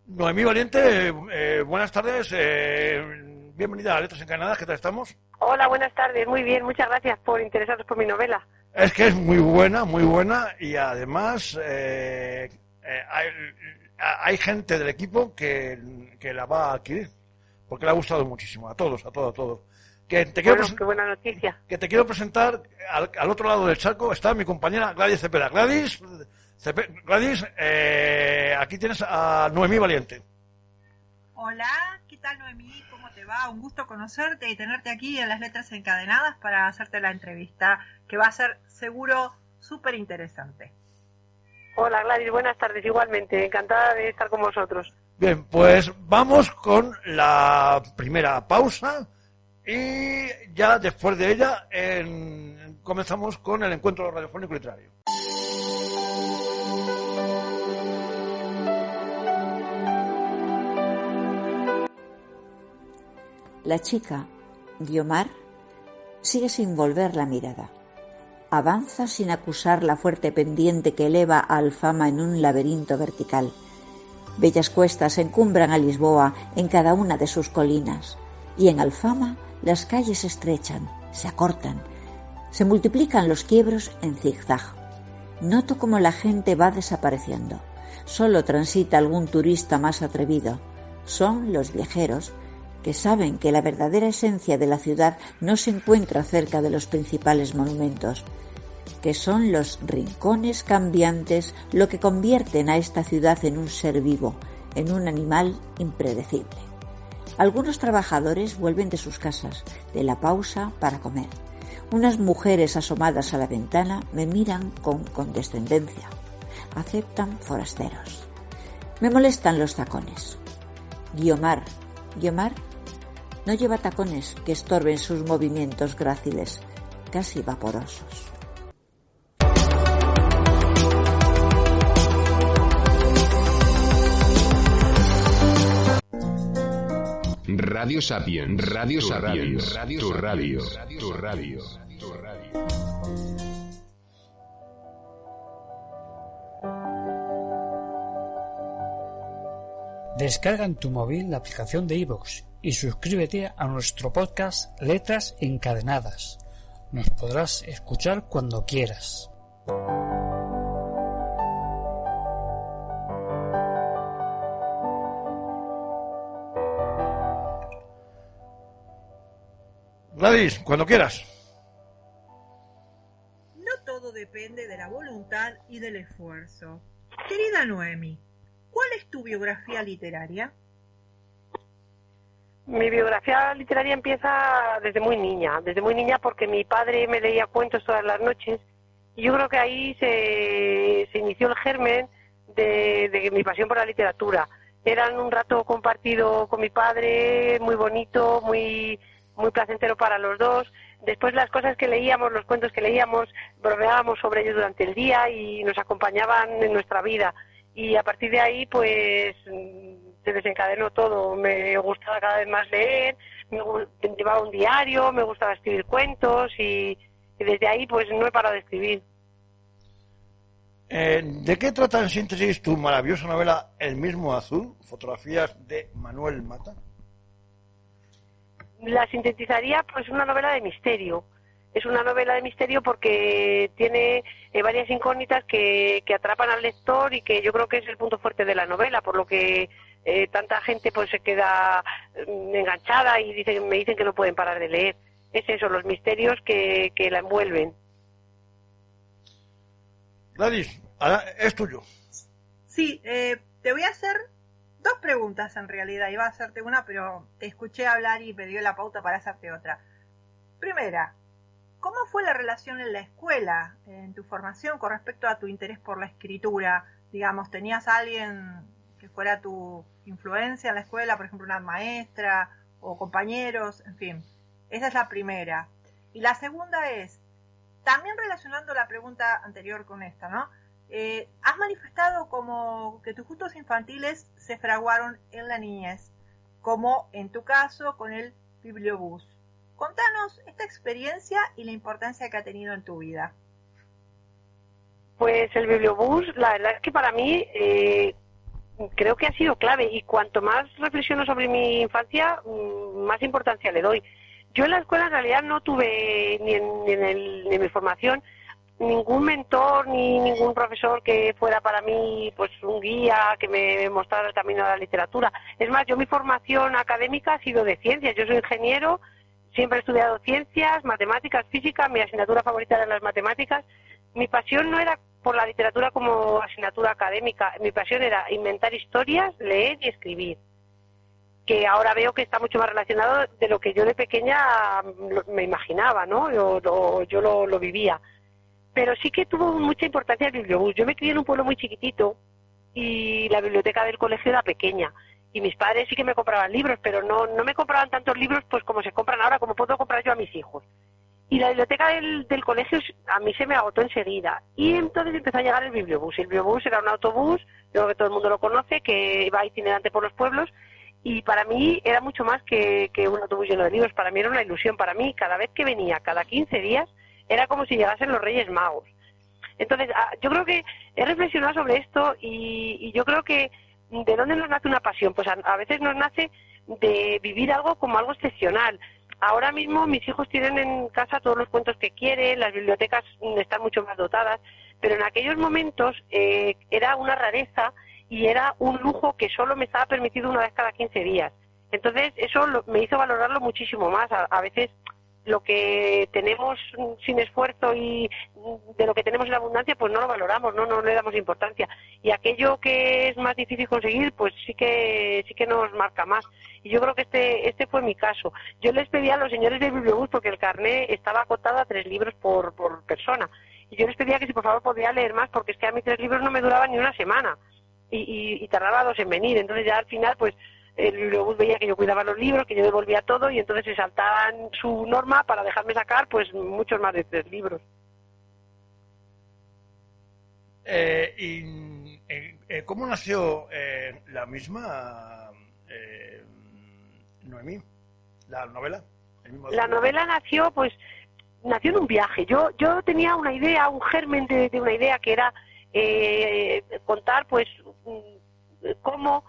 Noemí Valiente, buenas tardes, bienvenida a Letras Encadenadas, ¿qué tal estamos? Hola, buenas tardes, muy bien, muchas gracias por interesaros por mi novela. Es que es muy buena y además hay gente del equipo que la va a adquirir, porque le ha gustado muchísimo, a todos. Bueno, qué buena noticia. Que te quiero presentar, al otro lado del charco está mi compañera Gladys Cepeda. Gladys, aquí tienes a Noemí Valiente. Hola, ¿qué tal Noemí? ¿Cómo te va? Un gusto conocerte y tenerte aquí en las Letras Encadenadas para hacerte la entrevista, que va a ser seguro súper interesante. Hola Gladys, buenas tardes, igualmente, encantada de estar con vosotros. Bien, pues vamos con la primera pausa y ya después de ella comenzamos con el encuentro radiofónico literario. La chica, Guiomar, sigue sin volver la mirada. Avanza sin acusar la fuerte pendiente que eleva a Alfama en un laberinto vertical. Bellas cuestas encumbran a Lisboa en cada una de sus colinas, y en Alfama las calles se estrechan, se acortan, se multiplican los quiebros en zigzag. Noto cómo la gente va desapareciendo. Solo transita algún turista más atrevido. Son los viajeros que saben que la verdadera esencia de la ciudad no se encuentra cerca de los principales monumentos, que son los rincones cambiantes lo que convierten a esta ciudad en un ser vivo, en un animal impredecible. Algunos trabajadores vuelven de sus casas, de la pausa para comer. Unas mujeres asomadas a la ventana me miran con condescendencia. Aceptan forasteros. Me molestan los tacones. Guiomar no lleva tacones que estorben sus movimientos gráciles, casi vaporosos. Radio Sapiens, tu radio. Descarga en tu móvil la aplicación de iVoox y suscríbete a nuestro podcast Letras Encadenadas. Nos podrás escuchar cuando quieras. Gladys, cuando quieras. No todo depende de la voluntad y del esfuerzo. Querida Noemi, ¿cuál es tu biografía literaria? Mi biografía literaria empieza desde muy niña porque mi padre me leía cuentos todas las noches y yo creo que ahí se inició el germen de mi pasión por la literatura. Eran un rato compartido con mi padre, muy bonito, muy placentero para los dos. Después las cosas que leíamos, los cuentos que leíamos, bromeábamos sobre ellos durante el día y nos acompañaban en nuestra vida. Y a partir de ahí, pues, se desencadenó todo. Me gustaba cada vez más leer, llevaba un diario, me gustaba escribir cuentos y desde ahí, pues, no he parado de escribir. ¿De qué trata en síntesis tu maravillosa novela El mismo azul? Fotografías de Manuel Mata. La sintetizaría, pues, una novela de misterio. Es una novela de misterio porque tiene varias incógnitas que atrapan al lector y que yo creo que es el punto fuerte de la novela, por lo que tanta gente pues se queda enganchada y me dicen que no pueden parar de leer. Es eso, los misterios que la envuelven. Gladys, es tuyo. Sí, te voy a hacer dos preguntas en realidad. Iba a hacerte una, pero te escuché hablar y me dio la pauta para hacerte otra. Primera, ¿cómo fue la relación en la escuela, en tu formación, con respecto a tu interés por la escritura? Digamos, ¿tenías a alguien que fuera tu influencia en la escuela, por ejemplo, una maestra o compañeros? En fin, esa es la primera. Y la segunda es, también relacionando la pregunta anterior con esta, ¿no? Has manifestado como que tus gustos infantiles se fraguaron en la niñez, como en tu caso con el bibliobús. Contanos esta experiencia y la importancia que ha tenido en tu vida. Pues el bibliobús, la verdad es que para mí creo que ha sido clave, y cuanto más reflexiono sobre mi infancia, más importancia le doy. Yo en la escuela en realidad no tuve ni en mi formación ningún mentor ni ningún profesor que fuera para mí pues un guía que me mostrara el camino de la literatura. Es más, yo mi formación académica ha sido de ciencias. Yo soy ingeniero, siempre he estudiado ciencias, matemáticas, física. Mi asignatura favorita eran las matemáticas. Mi pasión no era por la literatura como asignatura académica. Mi pasión era inventar historias, leer y escribir, que ahora veo que está mucho más relacionado de lo que yo de pequeña me imaginaba, ¿no? Yo lo vivía. Pero sí que tuvo mucha importancia el bibliobús. Yo me crié en un pueblo muy chiquitito y la biblioteca del colegio era pequeña. Y mis padres sí que me compraban libros, pero no me compraban tantos libros pues como se compran ahora, como puedo comprar yo a mis hijos. Y la biblioteca del colegio a mí se me agotó enseguida. Y entonces empezó a llegar el bibliobús. El bibliobús era un autobús, yo creo que todo el mundo lo conoce, que va itinerante por los pueblos. Y para mí era mucho más que un autobús lleno de libros. Para mí era una ilusión. Para mí, cada vez que venía, cada 15 días, era como si llegasen los Reyes Magos. Entonces, yo creo que he reflexionado sobre esto y yo creo que ¿de dónde nos nace una pasión? Pues a veces nos nace de vivir algo como algo excepcional. Ahora mismo mis hijos tienen en casa todos los cuentos que quieren, las bibliotecas están mucho más dotadas, pero en aquellos momentos era una rareza y era un lujo que solo me estaba permitido una vez cada 15 días. Entonces, eso me hizo valorarlo muchísimo más. A veces lo que tenemos sin esfuerzo y de lo que tenemos en abundancia, pues no lo valoramos, no le damos importancia. Y aquello que es más difícil conseguir, pues sí que nos marca más. Y yo creo que este fue mi caso. Yo les pedí a los señores del bibliobús, porque el carné estaba acotado a 3 libros por persona. Y yo les pedía que si por favor podía leer más, porque es que a mí 3 libros no me duraban ni una semana. Y tardaba 2 en venir. Entonces ya al final, pues el bibliobús veía que yo cuidaba los libros, que yo devolvía todo, y entonces se saltaban su norma para dejarme sacar pues muchos más de 3 libros. ¿Cómo nació la misma Noemí, la novela? La novela nació en un viaje. Yo tenía una idea, un germen de una idea que era contar pues cómo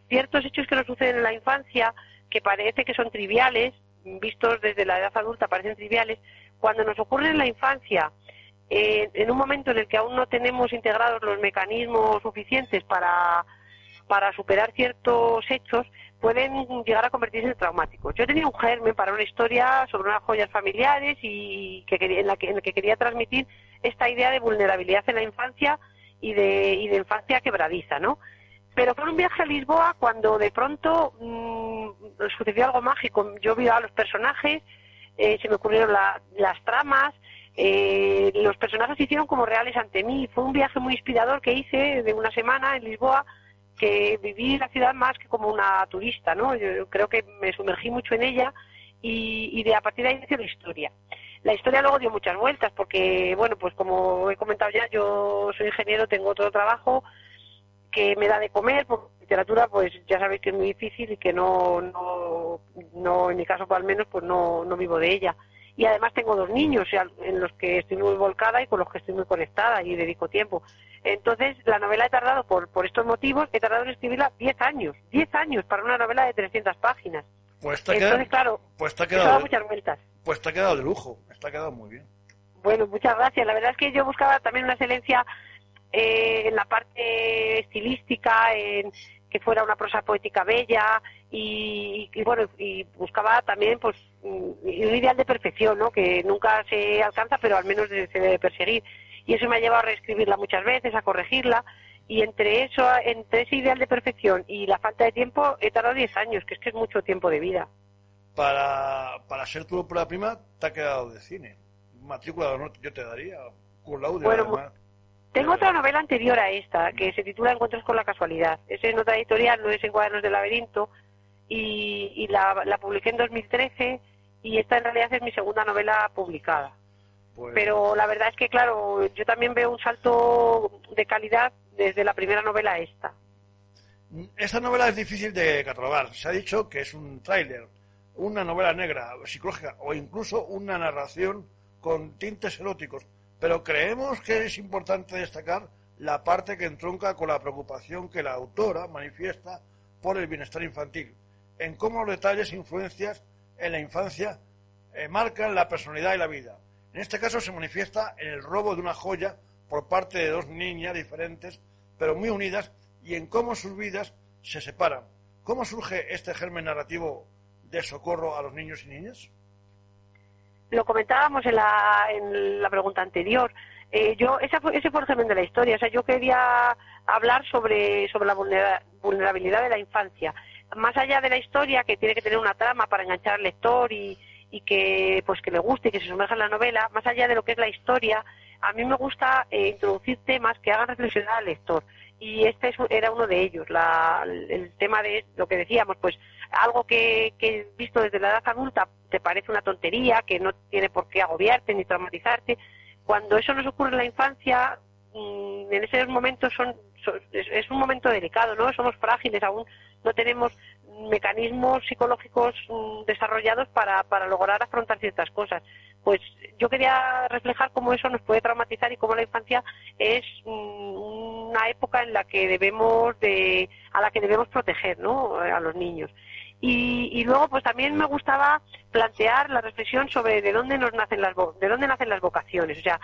ciertos hechos que nos suceden en la infancia, que parece que son triviales, vistos desde la edad adulta parecen triviales, cuando nos ocurren en la infancia, en un momento en el que aún no tenemos integrados los mecanismos suficientes para superar ciertos hechos, pueden llegar a convertirse en traumáticos. Yo tenía un germen para una historia sobre unas joyas familiares y en la que quería transmitir esta idea de vulnerabilidad en la infancia y de infancia quebradiza, ¿no? Pero fue un viaje a Lisboa cuando de pronto sucedió algo mágico. Yo vi a los personajes, se me ocurrieron las tramas, los personajes se hicieron como reales ante mí. Fue un viaje muy inspirador que hice de una semana en Lisboa, que viví la ciudad más que como una turista, ¿no? Yo creo que me sumergí mucho en ella y a partir de ahí inició la historia. La historia luego dio muchas vueltas porque, bueno, pues como he comentado ya, yo soy ingeniero, tengo otro trabajo que me da de comer, porque literatura pues ya sabéis que es muy difícil y que no en mi caso pues, al menos pues no vivo de ella. Y además tengo 2 niños en los que estoy muy volcada y con los que estoy muy conectada y dedico tiempo. Entonces la novela he tardado, por estos motivos, he tardado en escribirla 10 años para una novela de 300 páginas. Pues te Entonces, claro, te ha dado muchas vueltas. Pues te ha quedado de lujo, te ha quedado muy bien. Bueno, muchas gracias. La verdad es que yo buscaba también una excelencia en la parte estilística, en que fuera una prosa poética bella y bueno, y buscaba también pues un ideal de perfección, ¿no? Que nunca se alcanza, pero al menos se debe perseguir. Y eso me ha llevado a reescribirla muchas veces, a corregirla, y entre ese ideal de perfección y la falta de tiempo he tardado 10 años, que es mucho tiempo de vida. Para ser tu ópera prima te ha quedado de cine. Matrícula de honor yo te daría, con laude, bueno, además. Tengo otra novela anterior a esta, que se titula Encuentros con la casualidad. Es en otra editorial, no es en Cuadernos del Laberinto, y la publiqué en 2013, y esta en realidad es mi segunda novela publicada. Pues... Pero la verdad es que, claro, yo también veo un salto de calidad desde la primera novela a esta. Esta novela es difícil de catalogar. Se ha dicho que es un thriller, una novela negra, psicológica, o incluso una narración con tintes eróticos. Pero creemos que es importante destacar la parte que entronca con la preocupación que la autora manifiesta por el bienestar infantil, en cómo los detalles e influencias en la infancia marcan la personalidad y la vida. En este caso se manifiesta en el robo de una joya por parte de dos niñas diferentes, pero muy unidas, y en cómo sus vidas se separan. ¿Cómo surge este germen narrativo de socorro a los niños y niñas? Lo comentábamos en la pregunta anterior. Ese fue el germen de la historia. O sea, yo quería hablar sobre la vulnerabilidad de la infancia. Más allá de la historia, que tiene que tener una trama para enganchar al lector y que le guste y que se sumerja en la novela, más allá de lo que es la historia, a mí me gusta introducir temas que hagan reflexionar al lector. Y era uno de ellos, el tema de lo que decíamos, pues algo que visto desde la edad adulta te parece una tontería, que no tiene por qué agobiarte ni traumatizarte. Cuando eso nos ocurre en la infancia, en esos momentos es un momento delicado, ¿no? Somos frágiles, aún no tenemos mecanismos psicológicos desarrollados para lograr afrontar ciertas cosas. Pues yo quería reflejar cómo eso nos puede traumatizar y cómo la infancia es una época en la que a la que debemos proteger, ¿no?, a los niños. Y luego pues también me gustaba plantear la reflexión sobre de dónde nacen las vocaciones. O sea,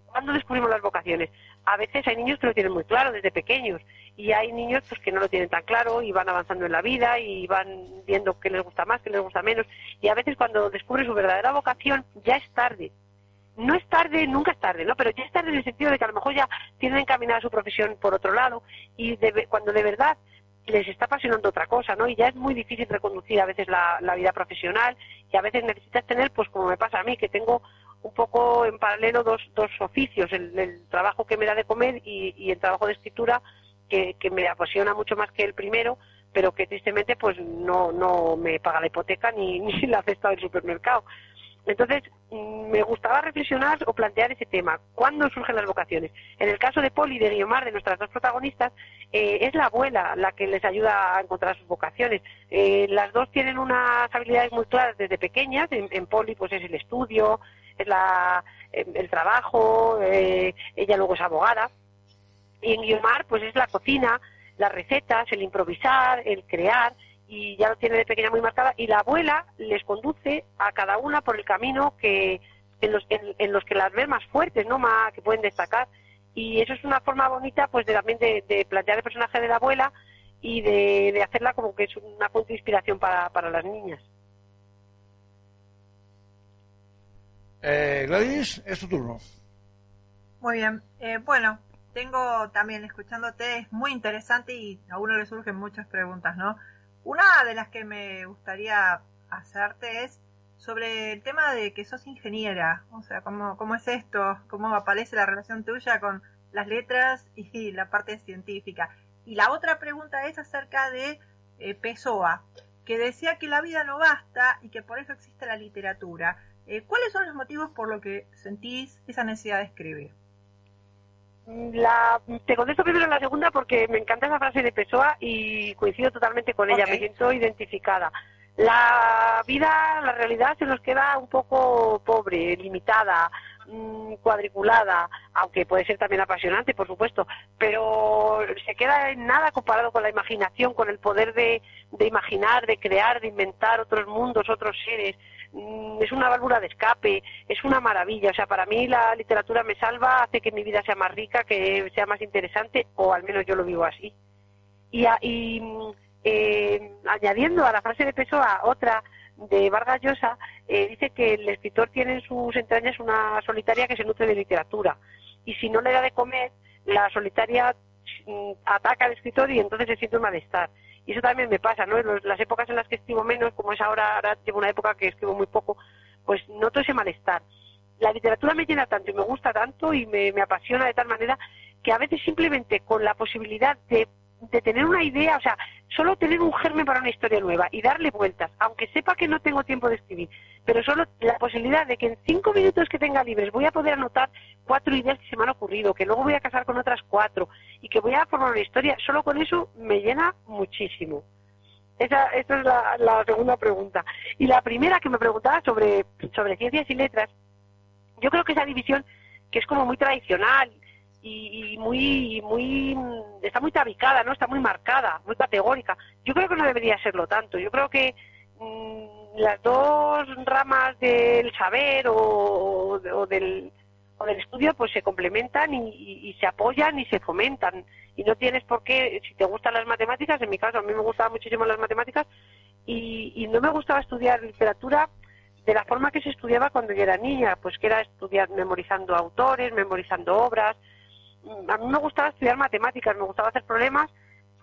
¿cuándo descubrimos las vocaciones? A veces hay niños que lo tienen muy claro desde pequeños, y hay niños pues que no lo tienen tan claro y van avanzando en la vida y van viendo qué les gusta más, qué les gusta menos, y a veces cuando descubren su verdadera vocación ya es tarde. No es tarde, nunca es tarde, ¿no? Pero ya es tarde en el sentido de que a lo mejor ya tienen encaminada su profesión por otro lado, y cuando de verdad les está apasionando otra cosa, ¿no? Y ya es muy difícil reconducir a veces la vida profesional, y a veces necesitas tener, pues como me pasa a mí, que tengo un poco en paralelo dos oficios, el trabajo que me da de comer y el trabajo de escritura, que me apasiona mucho más que el primero, pero que tristemente pues no me paga la hipoteca ni la cesta del supermercado. Entonces, me gustaba reflexionar o plantear ese tema. ¿Cuándo surgen las vocaciones? En el caso de Poli y de Guiomar, de nuestras dos protagonistas, es la abuela la que les ayuda a encontrar sus vocaciones. Las dos tienen unas habilidades muy claras desde pequeñas. En Poli pues es el estudio, es el trabajo, ella luego es abogada. Y en Guiomar pues es la cocina, las recetas, el improvisar, el crear, y ya lo tiene de pequeña muy marcada, y la abuela les conduce a cada una por el camino en los que las ve más fuertes, ¿no?, que pueden destacar. Y eso es una forma bonita pues también de plantear el personaje de la abuela y de hacerla como que es una fuente de inspiración para las niñas. Gladys, es tu turno. Muy bien. Bueno, tengo también, escuchándote, es muy interesante y a uno le surgen muchas preguntas, ¿no? Una de las que me gustaría hacerte es sobre el tema de que sos ingeniera. O sea, ¿cómo es esto? ¿Cómo aparece la relación tuya con las letras y la parte científica? Y la otra pregunta es acerca de Pessoa, que decía que la vida no basta y que por eso existe la literatura. ¿Cuáles son los motivos por los que sentís esa necesidad de escribir? Te contesto primero la segunda porque me encanta esa frase de Pessoa y coincido totalmente con ella, me siento identificada. La vida, la realidad se nos queda un poco pobre, limitada, cuadriculada, aunque puede ser también apasionante, por supuesto, pero se queda en nada comparado con la imaginación, con el poder de imaginar, de crear, de inventar otros mundos, otros seres. Es una válvula de escape, es una maravilla. O sea, para mí la literatura me salva, hace que mi vida sea más rica, que sea más interesante, o al menos yo lo vivo así. Añadiendo a la frase de Pessoa otra de Vargas Llosa, dice que el escritor tiene en sus entrañas una solitaria que se nutre de literatura, y si no le da de comer, la solitaria ataca al escritor y entonces se siente un malestar. Y eso también me pasa, ¿no? En las épocas en las que escribo menos, como es ahora llevo una época que escribo muy poco, pues noto ese malestar. La literatura me llena tanto y me gusta tanto y me apasiona de tal manera que a veces simplemente con la posibilidad de tener una idea, o sea, solo tener un germen para una historia nueva y darle vueltas, aunque sepa que no tengo tiempo de escribir, pero solo la posibilidad de que en 5 minutos que tenga libres voy a poder anotar 4 ideas que se me han ocurrido, que luego voy a casar con otras 4 y que voy a formar una historia, solo con eso me llena muchísimo. Esa es la segunda pregunta. Y la primera que me preguntaba sobre ciencias y letras, yo creo que esa división, que es como muy tradicional y muy está muy tabicada, ¿no? Está muy marcada, muy categórica. Yo creo que no debería serlo tanto. Yo creo que las dos ramas del saber o del estudio pues se complementan y se apoyan y se fomentan. Y no tienes por qué, si te gustan las matemáticas, en mi caso a mí me gustaban muchísimo las matemáticas y no me gustaba estudiar literatura de la forma que se estudiaba cuando yo era niña, pues que era estudiar memorizando autores, memorizando obras. A mí me gustaba estudiar matemáticas, me gustaba hacer problemas,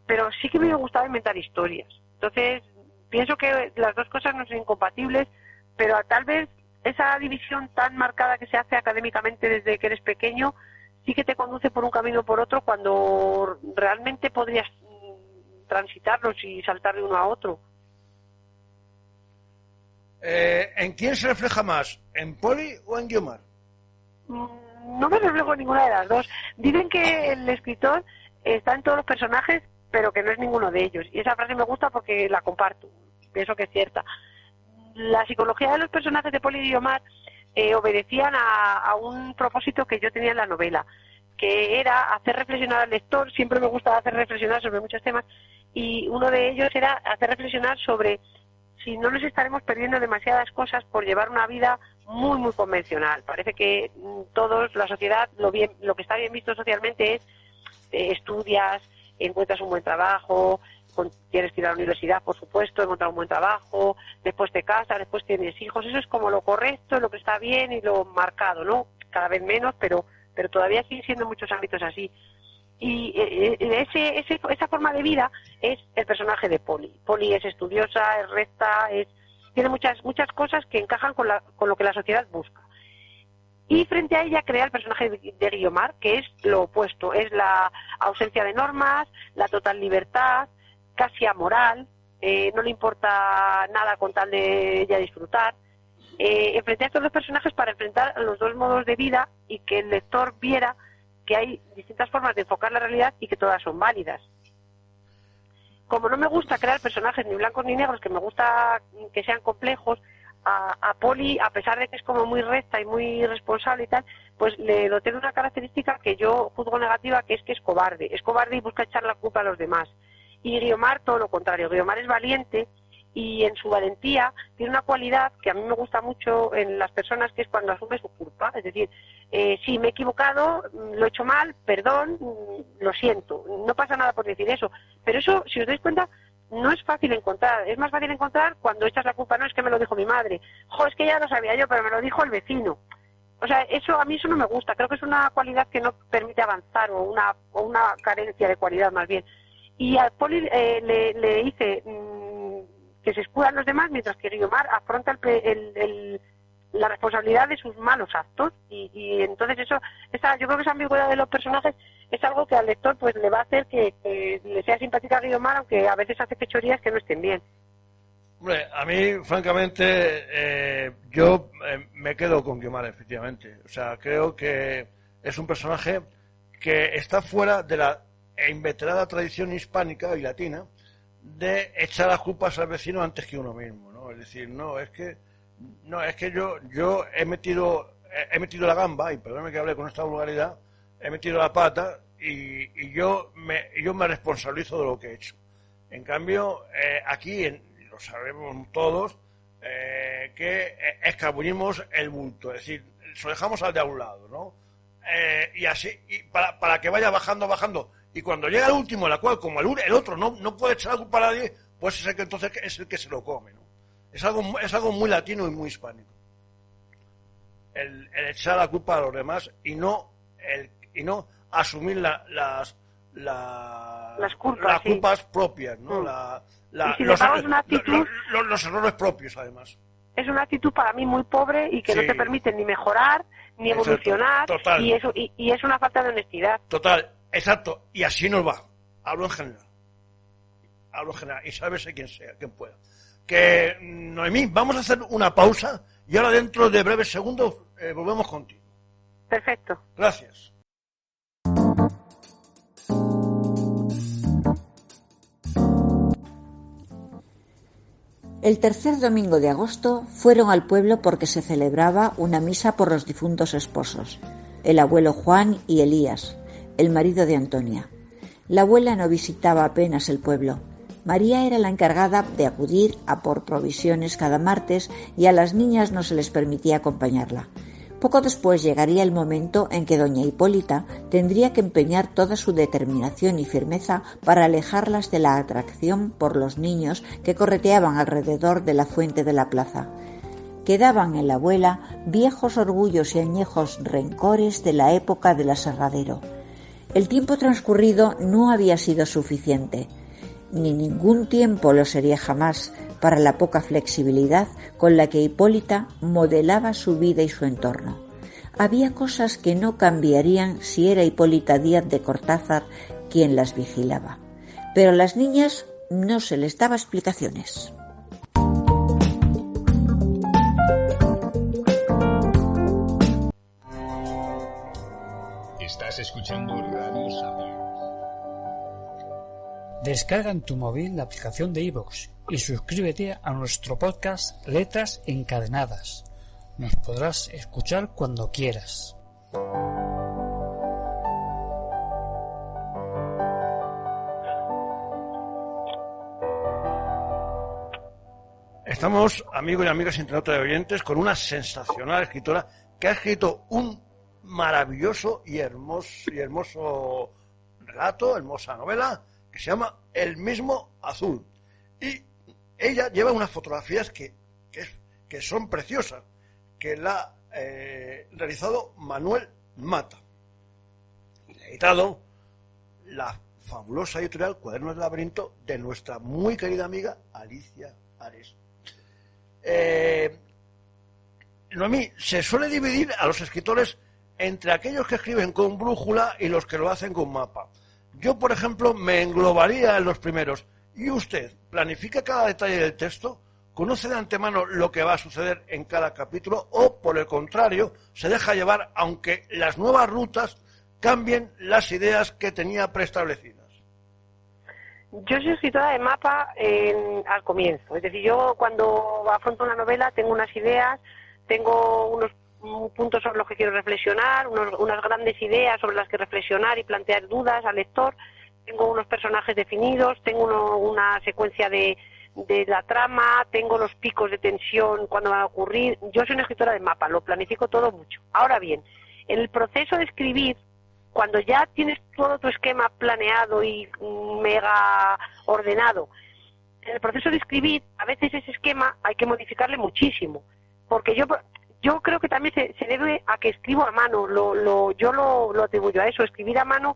pero sí que me gustaba inventar historias. Entonces, pienso que las dos cosas no son incompatibles, pero tal vez esa división tan marcada que se hace académicamente desde que eres pequeño sí que te conduce por un camino o por otro cuando realmente podrías transitarlos y saltar de uno a otro. ¿En quién se refleja más? ¿En Poli o en Guiomar? No me reflejo en ninguna de las dos. Dicen que el escritor está en todos los personajes, pero que no es ninguno de ellos. Y esa frase me gusta porque la comparto. Pienso que es cierta. La psicología de los personajes de Poli y Guiomar obedecían a un propósito que yo tenía en la novela, que era hacer reflexionar al lector. Siempre me gustaba hacer reflexionar sobre muchos temas, y uno de ellos era hacer reflexionar sobre si no nos estaremos perdiendo demasiadas cosas por llevar una vida muy, muy convencional. Parece que todos, la sociedad, lo que está bien visto socialmente es estudias, encuentras un buen trabajo, tienes que ir a la universidad, por supuesto, encontrar un buen trabajo, después te casas, después tienes hijos. Eso es como lo correcto, lo que está bien y lo marcado, ¿no? Cada vez menos, pero todavía sigue siendo en muchos ámbitos así. Y esa forma de vida es el personaje de Poli. Poli es estudiosa, es recta, tiene muchas cosas que encajan con lo que la sociedad busca. Y frente a ella crea el personaje de Guiomar, que es lo opuesto, es la ausencia de normas, la total libertad, casi amoral, no le importa nada con tal de ella disfrutar. Enfrenté a estos dos personajes para enfrentar los dos modos de vida y que el lector viera que hay distintas formas de enfocar la realidad y que todas son válidas. Como no me gusta crear personajes ni blancos ni negros, que me gusta que sean complejos, a Poli, a pesar de que es como muy recta y muy responsable y tal, pues le doté de una característica que yo juzgo negativa, que es cobarde. Es cobarde y busca echar la culpa a los demás. Y Guiomar, todo lo contrario. Guiomar es valiente y en su valentía tiene una cualidad que a mí me gusta mucho en las personas, que es cuando asume su culpa. Es decir, si me he equivocado, lo he hecho mal, perdón, lo siento. No pasa nada por decir eso. Pero eso, si os dais cuenta, no es fácil encontrar. Es más fácil encontrar cuando echas la culpa. No, es que me lo dijo mi madre. Jo, es que ya lo sabía yo, pero me lo dijo el vecino. O sea, a mí eso no me gusta. Creo que es una cualidad que no permite avanzar, o una carencia de cualidad más bien. Y a Poli le hice que se escudan los demás, mientras que Guiomar afronta la responsabilidad de sus malos actos. Y entonces yo creo que esa ambigüedad de los personajes es algo que al lector pues le va a hacer que le sea simpática a Guiomar, aunque a veces hace fechorías que no estén bien. Hombre, a mí, francamente, yo me quedo con Guiomar, efectivamente. O sea, creo que es un personaje que está fuera de la inveterada tradición hispánica y latina de echar las culpas al vecino antes que uno mismo, ¿no? Es decir, es que yo he metido la gamba, y perdóname que hable con esta vulgaridad, he metido la pata y yo me responsabilizo de lo que he hecho. En cambio, aquí lo sabemos todos, que escabullimos el bulto, es decir, se lo dejamos al de a un lado, ¿no? Y así, para que vaya bajando, y cuando llega el último, la cual, como el otro no puede echar la culpa a nadie, pues es el que entonces es el que se lo come, ¿no? Es algo muy latino y muy hispánico. El echar la culpa a los demás y no asumir las culpas propias, ¿no? Los errores propios, además. Es una actitud para mí muy pobre y que no te permite ni mejorar ni evolucionar. Total. Y es una falta de honestidad. Total, exacto. Y así nos va. Hablo en general. Y sálvese quien sea, quien pueda. Que, Noemí, vamos a hacer una pausa y ahora dentro de breves segundos volvemos contigo. Perfecto. Gracias. El tercer domingo de agosto fueron al pueblo porque se celebraba una misa por los difuntos esposos, el abuelo Juan y Elías, el marido de Antonia. La abuela no visitaba apenas el pueblo. María era la encargada de acudir a por provisiones cada martes y a las niñas no se les permitía acompañarla. Poco después llegaría el momento en que doña Hipólita tendría que empeñar toda su determinación y firmeza para alejarlas de la atracción por los niños que correteaban alrededor de la fuente de la plaza. Quedaban en la abuela viejos orgullos y añejos rencores de la época del aserradero. El tiempo transcurrido no había sido suficiente, ni ningún tiempo lo sería jamás, para la poca flexibilidad con la que Hipólita modelaba su vida y su entorno. Había cosas que no cambiarían si era Hipólita Díaz de Cortázar quien las vigilaba. Pero a las niñas no se les daba explicaciones. Estás escuchando Radio Sapiens. Descarga en tu móvil la aplicación de iVoox y suscríbete a nuestro podcast Letras Encadenadas. Nos podrás escuchar cuando quieras. Estamos, amigos y amigas internautas y oyentes, con una sensacional escritora que ha escrito un maravilloso y hermoso relato, hermosa novela, que se llama El mismo azul. Y ella lleva unas fotografías que son preciosas, que la ha realizado Manuel Mata. Y le ha editado la fabulosa editorial Cuadernos del Laberinto de nuestra muy querida amiga Alicia Ares. Noemí, se suele dividir a los escritores entre aquellos que escriben con brújula y los que lo hacen con mapa. Yo, por ejemplo, me englobaría en los primeros. ¿Y usted planifica cada detalle del texto? ¿Conoce de antemano lo que va a suceder en cada capítulo? ¿O, por el contrario, se deja llevar aunque las nuevas rutas cambien las ideas que tenía preestablecidas? Yo soy escritora de mapa al comienzo. Es decir, yo cuando afronto una novela tengo unas ideas, tengo unos puntos sobre los que quiero reflexionar, unas grandes ideas sobre las que reflexionar y plantear dudas al lector. Tengo unos personajes definidos, tengo una secuencia de la trama, tengo los picos de tensión cuando van a ocurrir. Yo soy una escritora de mapa, lo planifico todo mucho. Ahora bien, en el proceso de escribir, cuando ya tienes todo tu esquema planeado y mega ordenado, en el proceso de escribir, a veces ese esquema hay que modificarle muchísimo, porque yo creo que también se debe a que escribo a mano, yo lo atribuyo a eso. Escribir a mano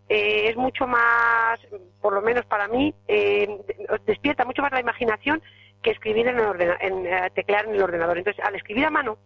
es mucho más, por lo menos para mí, despierta mucho más la imaginación que escribir teclear en el ordenador. Entonces, al escribir a mano,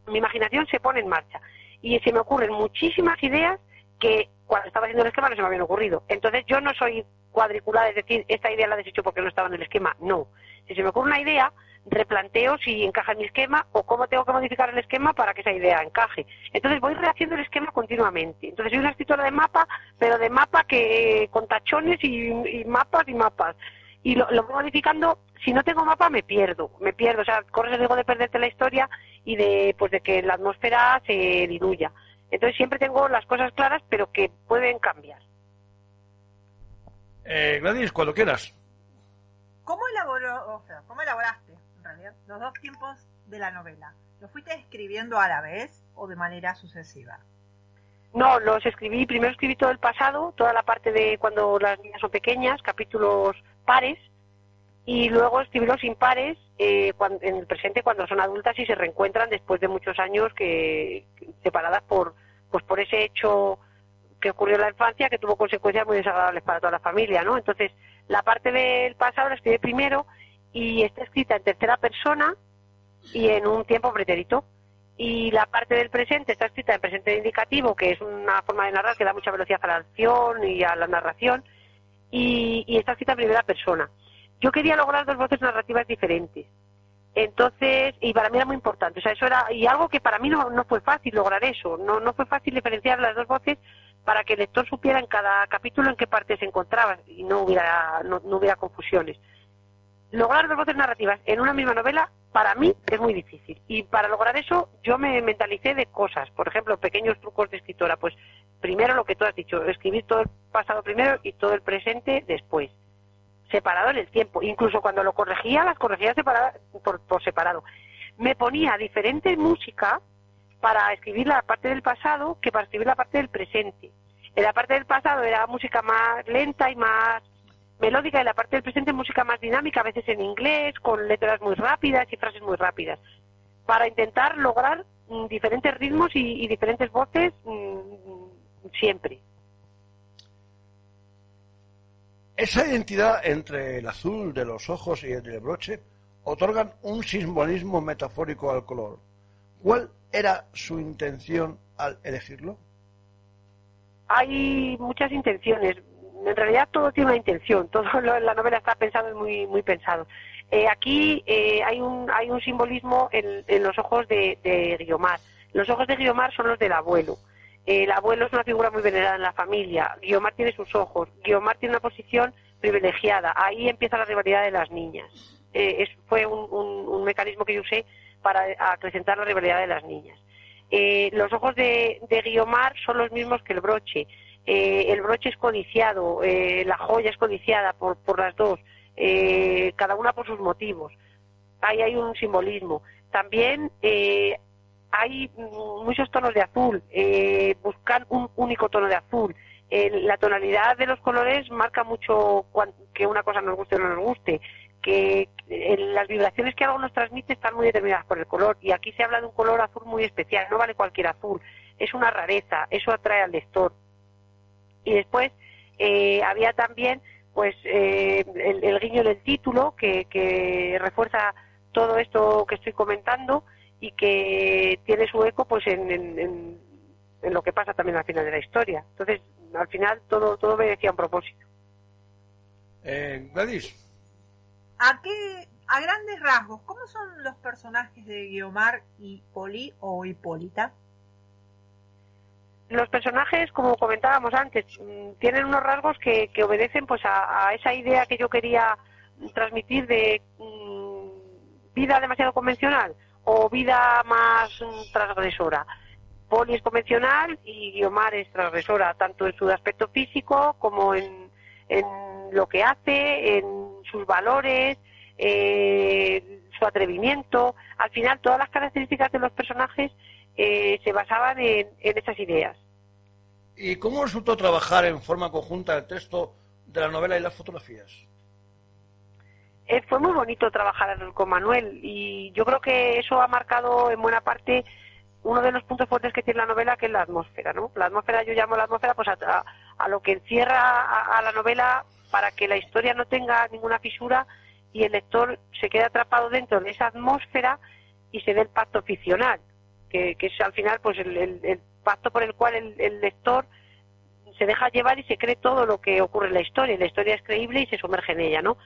mi imaginación se pone en marcha y se me ocurren muchísimas ideas que cuando estaba haciendo el esquema no se me habían ocurrido. Entonces, yo no soy cuadriculada, es decir, esta idea la he deshecho porque no estaba en el esquema. No. Si se me ocurre una idea, replanteo si encaja en mi esquema o cómo tengo que modificar el esquema para que esa idea encaje. Entonces voy rehaciendo el esquema continuamente. Entonces soy una escritora de mapa, pero de mapa que con tachones y mapas y mapas. Y lo voy modificando. Si no tengo mapa me pierdo. O sea, corres el riesgo de perderte la historia y de que la atmósfera se diluya. Entonces siempre tengo las cosas claras, pero que pueden cambiar. Gladys, cuando quieras. ¿Cómo elaboraste, en realidad, los dos tiempos de la novela? ¿Los fuiste escribiendo a la vez o de manera sucesiva? No, primero escribí todo el pasado, toda la parte de cuando las niñas son pequeñas, capítulos pares, y luego escribí los impares en el presente cuando son adultas y se reencuentran después de muchos años separadas por ese hecho que ocurrió en la infancia, que tuvo consecuencias muy desagradables para toda la familia, ¿no? Entonces, la parte del pasado la escribí primero y está escrita en tercera persona y en un tiempo pretérito. Y la parte del presente está escrita en presente indicativo, que es una forma de narrar que da mucha velocidad a la acción y a la narración, y está escrita en primera persona. Yo quería lograr dos voces narrativas diferentes. Entonces, y para mí era muy importante, o sea, eso era, y algo que para mí no fue fácil lograr eso, no fue fácil diferenciar las dos voces para que el lector supiera en cada capítulo en qué parte se encontraba y no hubiera confusiones. Lograr dos voces narrativas en una misma novela, para mí, es muy difícil. Y para lograr eso, yo me mentalicé de cosas. Por ejemplo, pequeños trucos de escritora. Pues primero lo que tú has dicho, escribir todo el pasado primero y todo el presente después, separado en el tiempo. Incluso cuando lo corregía, las corregía por separado. Me ponía diferente música para escribir la parte del pasado que para escribir la parte del presente. En la parte del pasado era música más lenta y más melódica, y en la parte del presente música más dinámica, a veces en inglés, con letras muy rápidas y frases muy rápidas, para intentar lograr diferentes ritmos y diferentes voces siempre. Esa identidad entre el azul de los ojos y el del broche otorgan un simbolismo metafórico al color. ¿Cuál era su intención al elegirlo? Hay muchas intenciones. En realidad todo tiene una intención. Todo la novela está pensado y muy pensado. Aquí hay un simbolismo en los ojos de Guiomar. Los ojos de Guiomar son los del abuelo. El abuelo es una figura muy venerada en la familia. Guiomar tiene sus ojos. Guiomar tiene una posición privilegiada. Ahí empieza la rivalidad de las niñas. Fue un mecanismo que yo usé para acrecentar la rivalidad de las niñas. Los ojos de Guiomar son los mismos que el broche. El broche es codiciado, la joya es codiciada por las dos, cada una por sus motivos. Ahí hay un simbolismo. También hay muchos tonos de azul, buscan un único tono de azul. La tonalidad de los colores marca mucho que una cosa nos guste o no nos guste, que las vibraciones que algo nos transmite están muy determinadas por el color, y aquí se habla de un color azul muy especial, no vale cualquier azul, es una rareza, eso atrae al lector. Y después había también pues el guiño del título que refuerza todo esto que estoy comentando y que tiene su eco pues en lo que pasa también al final de la historia. Entonces, al final todo obedecía a un propósito. Gladys. A grandes rasgos, ¿cómo son los personajes de Guiomar y Poli o Hipólita? Los personajes, como comentábamos antes, tienen unos rasgos que obedecen pues a esa idea que yo quería transmitir de vida demasiado convencional o vida más transgresora. Poli es convencional y Guiomar es transgresora, tanto en su aspecto físico como en lo que hace, en sus valores, su atrevimiento. Al final, todas las características de los personajes se basaban en esas ideas. ¿Y cómo resultó trabajar en forma conjunta el texto de la novela y las fotografías? Fue muy bonito trabajar con Manuel, y yo creo que eso ha marcado en buena parte uno de los puntos fuertes que tiene la novela, que es la atmósfera, ¿no? La atmósfera, yo llamo la atmósfera pues a lo que encierra a la novela, para que la historia no tenga ninguna fisura y el lector se quede atrapado dentro de esa atmósfera y se dé el pacto ficcional, que es al final pues el pacto por el cual el lector se deja llevar y se cree todo lo que ocurre en la historia, y la historia es creíble y se sumerge en ella, ¿no?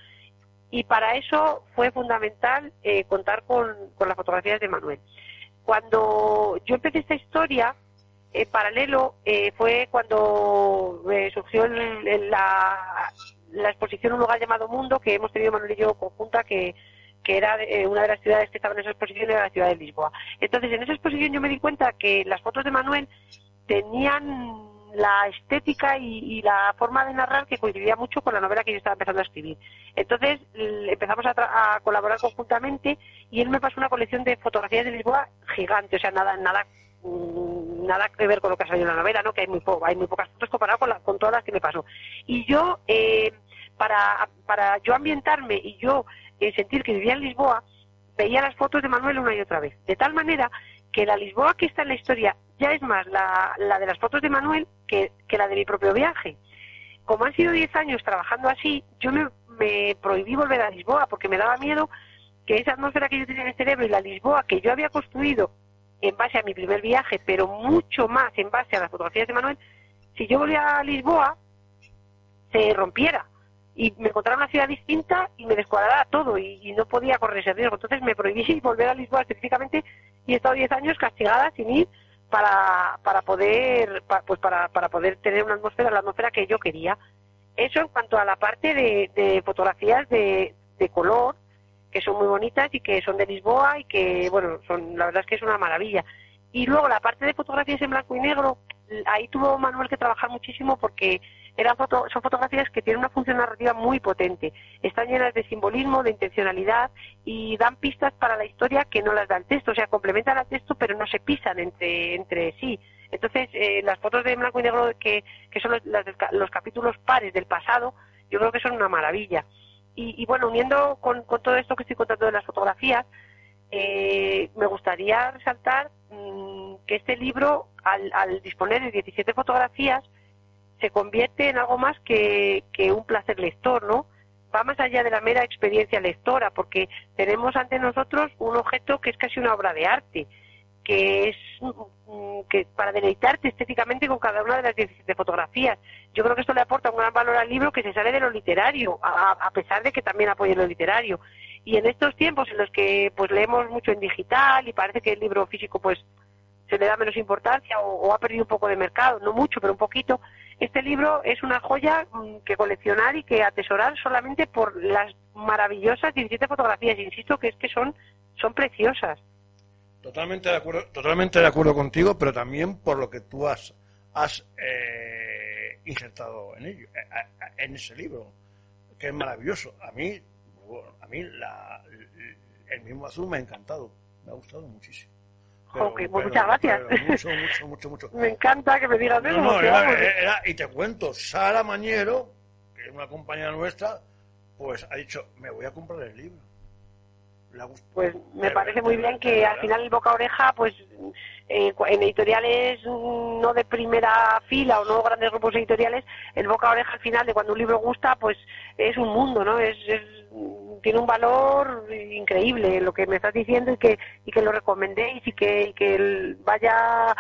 Y para eso fue fundamental contar con las fotografías de Manuel. Cuando yo empecé esta historia, en paralelo, fue cuando surgió la exposición Un lugar llamado Mundo, que hemos tenido Manuel y yo conjunta, que era una de las ciudades que estaba en esa exposición, era la ciudad de Lisboa. Entonces, en esa exposición yo me di cuenta que las fotos de Manuel tenían la estética y la forma de narrar que coincidía mucho con la novela que yo estaba empezando a escribir. Entonces empezamos a colaborar conjuntamente, y él me pasó una colección de fotografías de Lisboa gigante, o sea, nada que ver con lo que ha salido en la novela, ¿no? Que hay muy pocas fotos comparado con todas las que me pasó. Y yo, para yo ambientarme y yo sentir que vivía en Lisboa, veía las fotos de Manuel una y otra vez, de tal manera que la Lisboa que está en la historia ya es más la de las fotos de Manuel que la de mi propio viaje. Como han sido 10 años trabajando así, yo me prohibí volver a Lisboa, porque me daba miedo que esa atmósfera que yo tenía en el cerebro y la Lisboa que yo había construido en base a mi primer viaje, pero mucho más en base a las fotografías de Manuel, si yo volvía a Lisboa, se rompiera y me encontrara una ciudad distinta y me descuadrara todo, y no podía correr ese riesgo. Entonces me prohibí volver a Lisboa específicamente, y he estado 10 años castigada sin ir para poder tener una atmósfera, la atmósfera que yo quería. Eso en cuanto a la parte de fotografías de color, que son muy bonitas y que son de Lisboa y que, bueno, la verdad es que es una maravilla. Y luego la parte de fotografías en blanco y negro, ahí tuvo Manuel que trabajar muchísimo porque son fotografías que tienen una función narrativa muy potente. Están llenas de simbolismo, de intencionalidad y dan pistas para la historia que no las da el texto. O sea, complementan al texto pero no se pisan entre sí. Entonces, las fotos de blanco y negro que son los capítulos pares del pasado, yo creo que son una maravilla. Y bueno, uniendo con todo esto que estoy contando de las fotografías, me gustaría resaltar que este libro, al disponer de 17 fotografías, se convierte en algo más que un placer lector, ¿no? Va más allá de la mera experiencia lectora, porque tenemos ante nosotros un objeto que es casi una obra de arte, que para deleitarte estéticamente con cada una de las 17 fotografías. Yo creo que esto le aporta un gran valor al libro que se sale de lo literario, a pesar de que también apoye lo literario. Y en estos tiempos en los que pues leemos mucho en digital y parece que el libro físico pues se le da menos importancia o ha perdido un poco de mercado, no mucho, pero un poquito, este libro es una joya que coleccionar y que atesorar solamente por las maravillosas 17 fotografías. Insisto que es que son preciosas. Totalmente de acuerdo contigo, pero también por lo que tú has insertado en ello, en ese libro, que es maravilloso. A mí el mismo azul me ha encantado, me ha gustado muchísimo. Muchas gracias. Mucho. Me encanta que me digas eso. Y te cuento, Sara Mañero, que es una compañera nuestra, pues ha dicho, me voy a comprar el libro. Pues me parece muy bien que al final el boca a oreja, pues en editoriales no de primera fila o no grandes grupos editoriales, el boca a oreja al final de cuando un libro gusta, pues es un mundo, ¿no? Tiene un valor increíble lo que me estás diciendo y que lo recomendéis y que vaya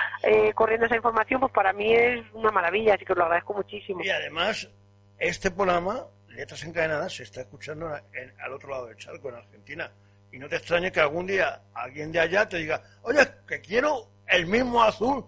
corriendo esa información, pues para mí es una maravilla, así que os lo agradezco muchísimo. Y además, este programa, Letras Encadenadas, se está escuchando al otro lado del charco, en Argentina. Y no te extrañe que algún día alguien de allá te diga, oye, que quiero el mismo azul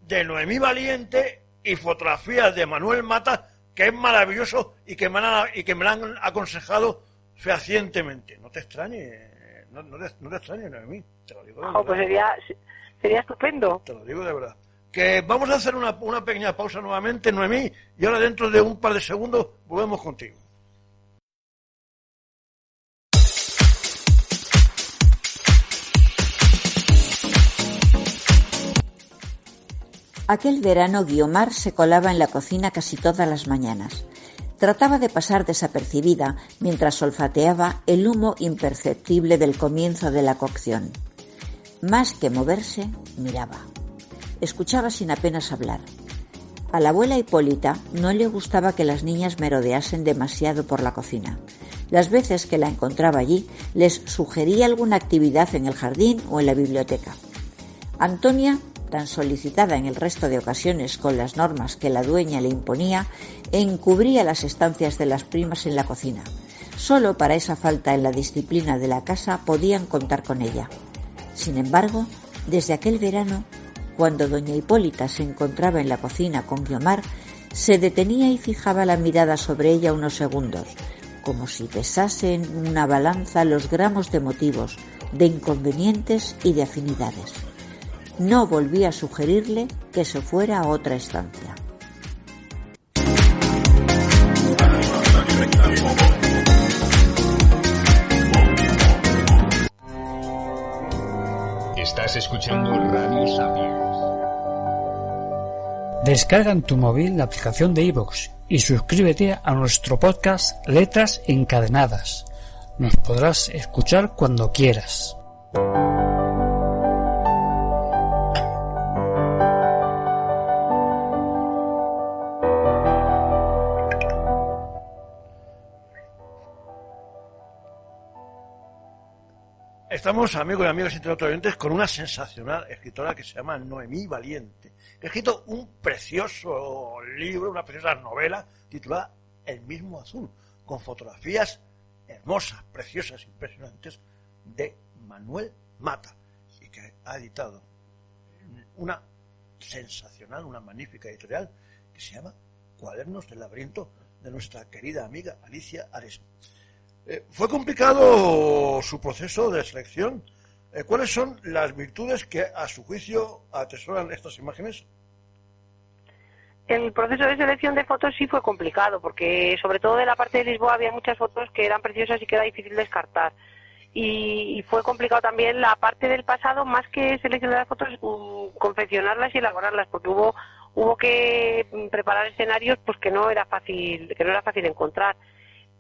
de Noemí Valiente y fotografías de Manuel Mata, que es maravilloso y que me lo han aconsejado fehacientemente. No te extrañe, no te extrañe, Noemí, te lo digo de verdad. Pues sería estupendo. Te lo digo de verdad. Que vamos a hacer una pequeña pausa nuevamente, Noemí, y ahora dentro de un par de segundos volvemos contigo. Aquel verano Guiomar se colaba en la cocina casi todas las mañanas. Trataba de pasar desapercibida mientras olfateaba el humo imperceptible del comienzo de la cocción. Más que moverse, miraba. Escuchaba sin apenas hablar. A la abuela Hipólita no le gustaba que las niñas merodeasen demasiado por la cocina. Las veces que la encontraba allí, les sugería alguna actividad en el jardín o en la biblioteca. Antonia, tan solicitada en el resto de ocasiones con las normas que la dueña le imponía, encubría las estancias de las primas en la cocina. Solo para esa falta en la disciplina de la casa podían contar con ella. Sin embargo, desde aquel verano, cuando doña Hipólita se encontraba en la cocina con Guiomar, se detenía y fijaba la mirada sobre ella unos segundos, como si pesase en una balanza los gramos de motivos, de inconvenientes y de afinidades. No volvía a sugerirle que se fuera a otra estancia. Estás escuchando Radio Sapiens. Descarga en tu móvil la aplicación de iVoox y suscríbete a nuestro podcast Letras Encadenadas. Nos podrás escuchar cuando quieras. Estamos, amigos y amigas internautas, con una sensacional escritora que se llama Noemí Valiente, que ha escrito un precioso libro, una preciosa novela titulada El mismo azul, con fotografías hermosas, preciosas, impresionantes de Manuel Mata, y que ha editado una sensacional, una magnífica editorial que se llama Cuadernos del Laberinto, de nuestra querida amiga Alicia Ares. ¿Fue complicado su proceso de selección? ¿Cuáles son las virtudes que a su juicio atesoran estas imágenes? El proceso de selección de fotos sí fue complicado, porque sobre todo de la parte de Lisboa había muchas fotos que eran preciosas y que era difícil descartar. Y fue complicado también la parte del pasado, más que seleccionar las fotos, confeccionarlas y elaborarlas, porque hubo que preparar escenarios pues que no era fácil encontrar.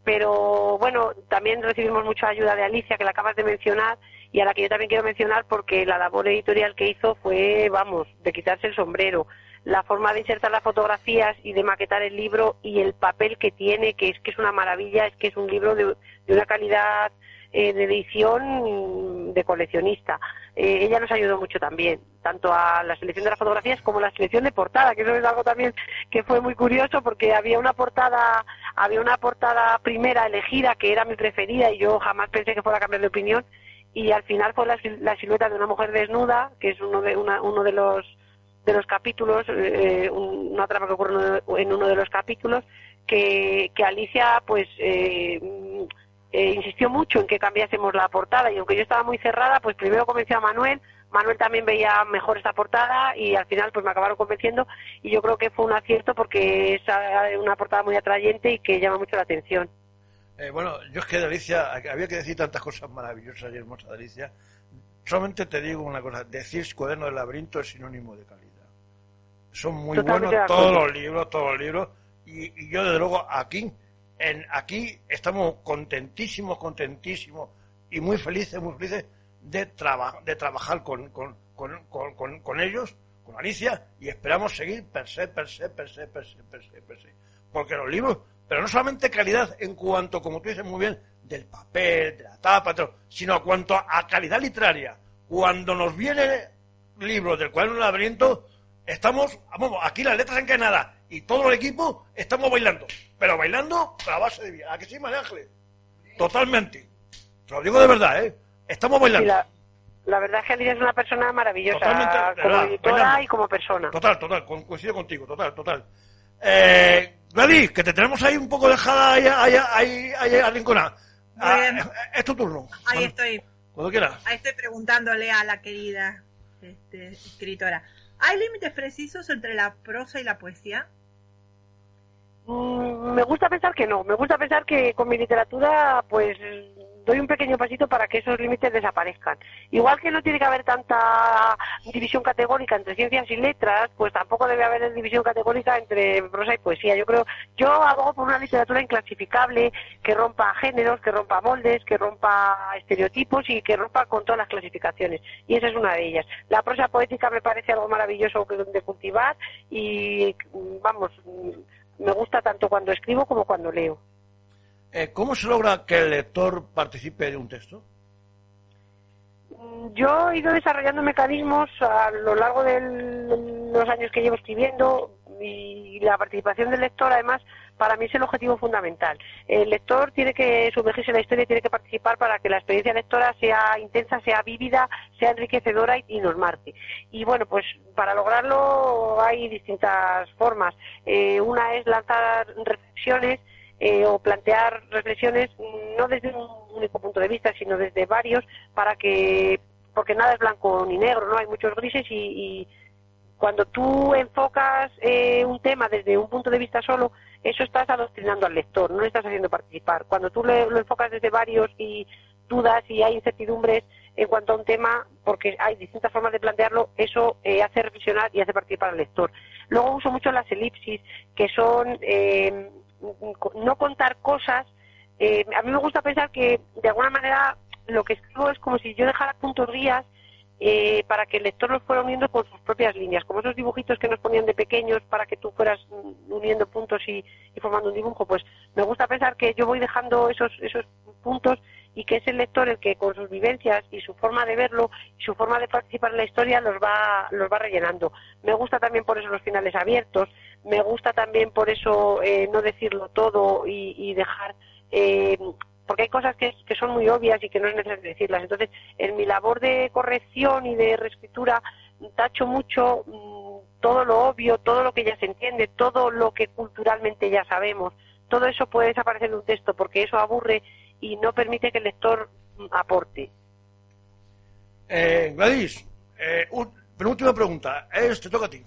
Pero bueno, también recibimos mucha ayuda de Alicia, que la acabas de mencionar, y a la que yo también quiero mencionar porque la labor editorial que hizo fue, vamos, de quitarse el sombrero. La forma de insertar las fotografías y de maquetar el libro y el papel que tiene, que es una maravilla, es que es un libro de una calidad de edición de coleccionista. Ella nos ayudó mucho también, tanto a la selección de las fotografías como a la selección de portada, que eso es algo también que fue muy curioso, porque había una portada primera elegida que era mi preferida y yo jamás pensé que fuera a cambiar de opinión, y al final fue la silueta de una mujer desnuda, que es uno de los capítulos, una trama que ocurre en uno de los capítulos, que Alicia pues insistió mucho en que cambiásemos la portada, y aunque yo estaba muy cerrada, pues primero convenció a Manuel también veía mejor esta portada y al final pues me acabaron convenciendo, y yo creo que fue un acierto porque es una portada muy atrayente y que llama mucho la atención. Bueno, yo es que de Alicia, había que decir tantas cosas maravillosas y hermosas de Alicia. Solamente te digo una cosa, decir Cuaderno del Laberinto es sinónimo de calidad. Son muy buenos todos los libros, y yo desde luego aquí estamos contentísimos y muy felices de trabajar con ellos, con Alicia, y esperamos seguir per se, porque los libros, pero no solamente calidad en cuanto, como tú dices muy bien, del papel, de la tapa, sino en cuanto a calidad literaria. Cuando nos viene libros del Cuaderno del Laberinto, estamos, aquí las letras encadenadas y todo el equipo estamos bailando, pero bailando a base de vida. ¿A que sí, María Ángeles? Totalmente. Te lo digo de verdad, Estamos bailando. Sí, la verdad es que Alicia es una persona maravillosa, totalmente, como editora bailando. Y como persona. Total, coincido contigo, total. Gladys, que te tenemos ahí un poco dejada ahí arrinconada. Es tu turno. Ahí estoy. Cuando quieras. Ahí estoy preguntándole a la querida escritora. ¿Hay límites precisos entre la prosa y la poesía? Me gusta pensar que no. Me gusta pensar que con mi literatura pues doy un pequeño pasito para que esos límites desaparezcan. Igual que no tiene que haber tanta división categórica entre ciencias y letras, pues tampoco debe haber división categórica entre prosa y poesía. Yo abogo por una literatura inclasificable, que rompa géneros, que rompa moldes, que rompa estereotipos y que rompa con todas las clasificaciones. Y esa es una de ellas. La prosa poética me parece algo maravilloso de cultivar y, vamos, me gusta tanto cuando escribo como cuando leo. ¿Cómo se logra que el lector participe de un texto? Yo he ido desarrollando mecanismos a lo largo de los años que llevo escribiendo, y la participación del lector, además, para mí es el objetivo fundamental. El lector tiene que sumergirse en la historia y tiene que participar para que la experiencia lectora sea intensa, sea vívida, sea enriquecedora y nos marque. Y bueno, pues para lograrlo hay distintas formas. Una es lanzar reflexiones o plantear reflexiones no desde un único punto de vista, sino desde varios, porque nada es blanco ni negro, no hay muchos grises, y cuando tú enfocas un tema desde un punto de vista solo, eso estás adoctrinando al lector, no le estás haciendo participar. Cuando tú lo enfocas desde varios y dudas y hay incertidumbres en cuanto a un tema, porque hay distintas formas de plantearlo, eso hace reflexionar y hace participar al lector. Luego uso mucho las elipsis, que son no contar cosas. A mí me gusta pensar que de alguna manera lo que escribo es como si yo dejara puntos guías para que el lector los fuera uniendo con sus propias líneas, como esos dibujitos que nos ponían de pequeños para que tú fueras uniendo puntos y formando un dibujo. Pues me gusta pensar que yo voy dejando esos puntos y que es el lector el que con sus vivencias y su forma de verlo y su forma de participar en la historia los va rellenando. Me gusta también por eso los finales abiertos, me gusta también por eso no decirlo todo y dejar... porque hay cosas que son muy obvias y que no es necesario decirlas. Entonces, en mi labor de corrección y de reescritura, tacho mucho todo lo obvio, todo lo que ya se entiende, todo lo que culturalmente ya sabemos. Todo eso puede desaparecer de un texto porque eso aburre y no permite que el lector aporte. Gladys, penúltima pregunta. Te toca a ti.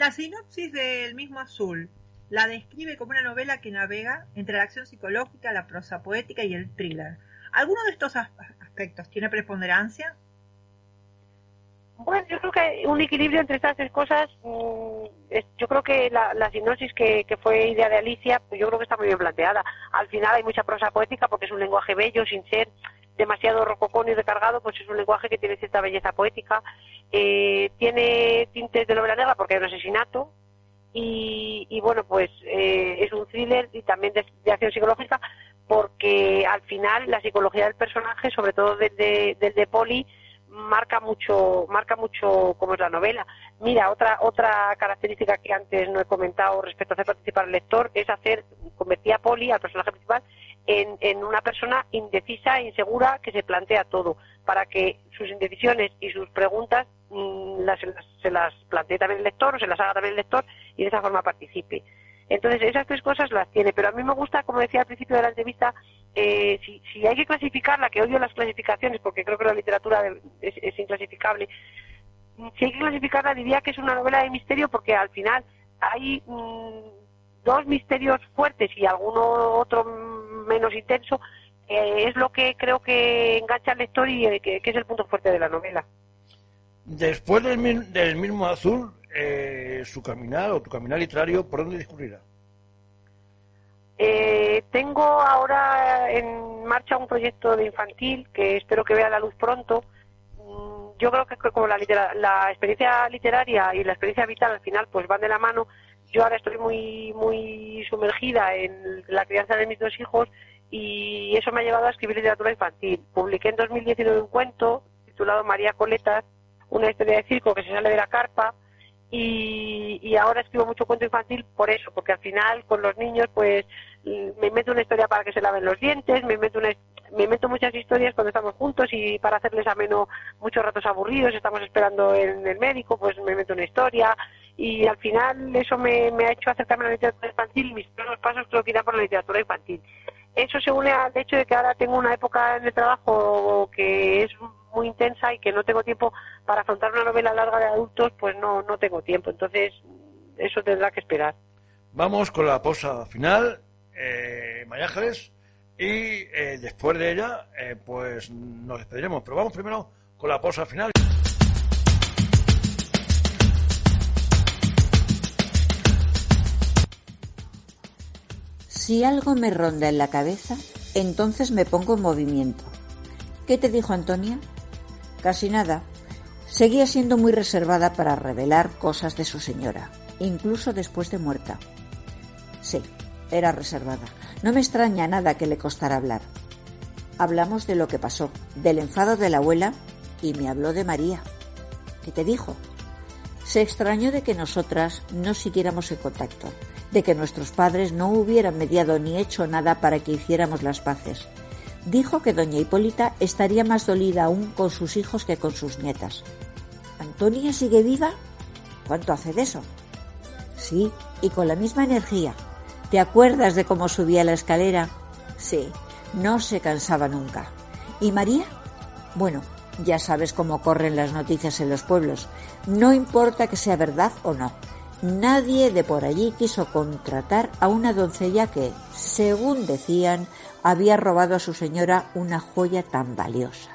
La sinopsis del mismo Azul la describe como una novela que navega entre la acción psicológica, la prosa poética y el thriller. ¿Alguno de estos aspectos tiene preponderancia? Bueno, yo creo que hay un equilibrio entre estas tres cosas. Yo creo que la sinopsis que fue idea de Alicia, pues yo creo que está muy bien planteada. Al final hay mucha prosa poética porque es un lenguaje bello, sin ser demasiado rococón y recargado, pues es un lenguaje que tiene cierta belleza poética. Tiene tintes de novela negra porque hay un asesinato. Y bueno, pues es un thriller y también de acción psicológica, porque al final la psicología del personaje, sobre todo del de Poli, marca mucho cómo es la novela. Mira, otra característica que antes no he comentado respecto a hacer participar al lector es convertir a Poli, al personaje principal, en una persona indecisa e insegura que se plantea todo, para que sus indecisiones y sus preguntas se las plantee también el lector, o se las haga también el lector, y de esa forma participe. Entonces, esas tres cosas las tiene, pero a mí me gusta, como decía al principio de la entrevista, si hay que clasificarla, que odio las clasificaciones porque creo que la literatura es inclasificable, si hay que clasificarla diría que es una novela de misterio, porque al final hay dos misterios fuertes y alguno otro menos intenso, es lo que creo que engancha al lector y que es el punto fuerte de la novela. Después del mismo Azul, su caminar o tu caminar literario, ¿por dónde discurrirá? Tengo ahora en marcha un proyecto de infantil que espero que vea la luz pronto. Yo creo que como la experiencia literaria y la experiencia vital al final pues van de la mano. Yo ahora estoy muy sumergida en la crianza de mis dos hijos y eso me ha llevado a escribir literatura infantil. Publiqué en 2019 un cuento titulado María Coletas, una historia de circo que se sale de la carpa, y ahora escribo mucho cuento infantil por eso, porque al final con los niños pues me invento una historia para que se laven los dientes, me invento muchas historias cuando estamos juntos y para hacerles ameno muchos ratos aburridos, estamos esperando en el médico, pues me invento una historia, y al final eso me ha hecho acercarme a la literatura infantil, y mis primeros pasos creo que irán por la literatura infantil. Eso se une al hecho de que ahora tengo una época en el trabajo que es muy intensa y que no tengo tiempo para afrontar una novela larga de adultos, pues no tengo tiempo. Entonces, eso tendrá que esperar. Vamos con la pausa final, María Ángeles, y después de ella, pues nos despediremos. Pero vamos primero con la pausa final. Si algo me ronda en la cabeza, entonces me pongo en movimiento. ¿Qué te dijo Antonia? Casi nada. Seguía siendo muy reservada para revelar cosas de su señora, incluso después de muerta. Sí, era reservada. No me extraña nada que le costara hablar. Hablamos de lo que pasó, del enfado de la abuela, y me habló de María. ¿Qué te dijo? Se extrañó de que nosotras no siguiéramos en contacto, de que nuestros padres no hubieran mediado ni hecho nada para que hiciéramos las paces. Dijo que doña Hipólita estaría más dolida aún con sus hijos que con sus nietas. ¿Antonia sigue viva? ¿Cuánto hace de eso? Sí, y con la misma energía. ¿Te acuerdas de cómo subía la escalera? Sí, no se cansaba nunca. ¿Y María? Bueno, ya sabes cómo corren las noticias en los pueblos. No importa que sea verdad o no. Nadie de por allí quiso contratar a una doncella que, según decían, había robado a su señora una joya tan valiosa.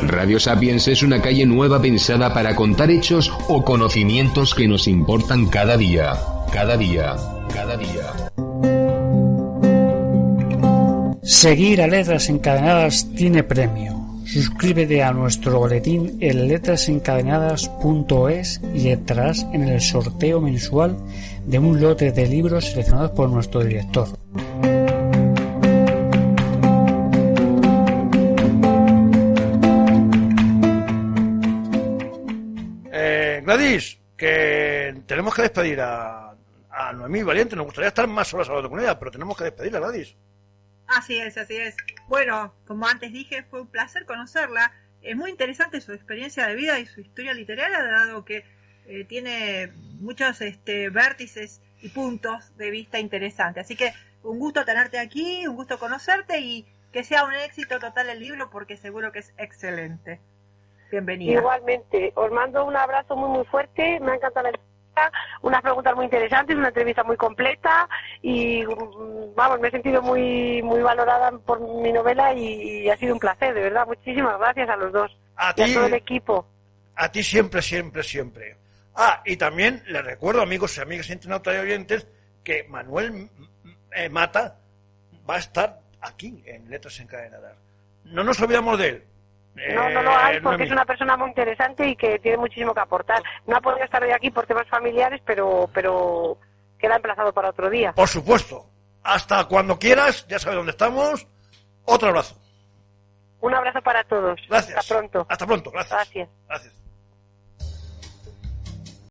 Radio Sapiens es una calle nueva pensada para contar hechos o conocimientos que nos importan cada día. Cada día. Cada día. Seguir a Letras Encadenadas tiene premio. Suscríbete a nuestro boletín en letrasencadenadas.es y entrarás en el sorteo mensual de un lote de libros seleccionados por nuestro director. Gladys, que tenemos que despedir a Noemí Valiente. Nos gustaría estar más horas hablando con ella, pero tenemos que despedirla, Gladys. Así es. Bueno, como antes dije, fue un placer conocerla. Es muy interesante su experiencia de vida y su historia literaria, dado que tiene muchos vértices y puntos de vista interesantes. Así que un gusto tenerte aquí, un gusto conocerte y que sea un éxito total el libro, porque seguro que es excelente. Bienvenida. Igualmente, os mando un abrazo muy muy fuerte, me ha encantado la entrevista, unas preguntas muy interesantes, una entrevista muy completa y vamos, me he sentido muy muy valorada por mi novela y ha sido un placer, de verdad, muchísimas gracias a los dos y a todo el equipo. A ti siempre, siempre, siempre. Y también les recuerdo, amigos y amigas internautas y oyentes, que Manuel Mata va a estar aquí en Letras Encadenadas. No nos olvidamos de él. No lo hay porque es una persona muy interesante y que tiene muchísimo que aportar. No ha podido estar hoy aquí por temas familiares, pero queda emplazado para otro día. Por supuesto. Hasta cuando quieras, ya sabes dónde estamos. Otro abrazo. Un abrazo para todos. Gracias. Hasta pronto. Hasta pronto, gracias. Gracias. Gracias.